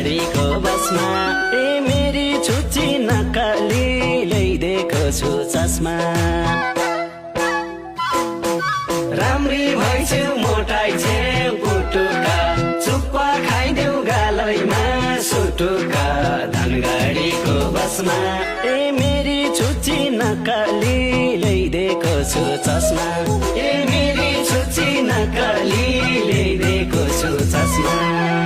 धनगढीको बसमा ए मेरी छुच्ची नक्कली ल्याइदिएको छु चस्मा राम्री भइछौ मोटाइ छेउ पुटुका चुप्पा खाइदेऊ गालैमा सुटुका धनगढीको बसमा ए मेरी छुच्ची नक्कली ल्याइदिएको छु चस्मा ए मेरी छुच्ची नक्कली ल्याइदिएको छु चस्मा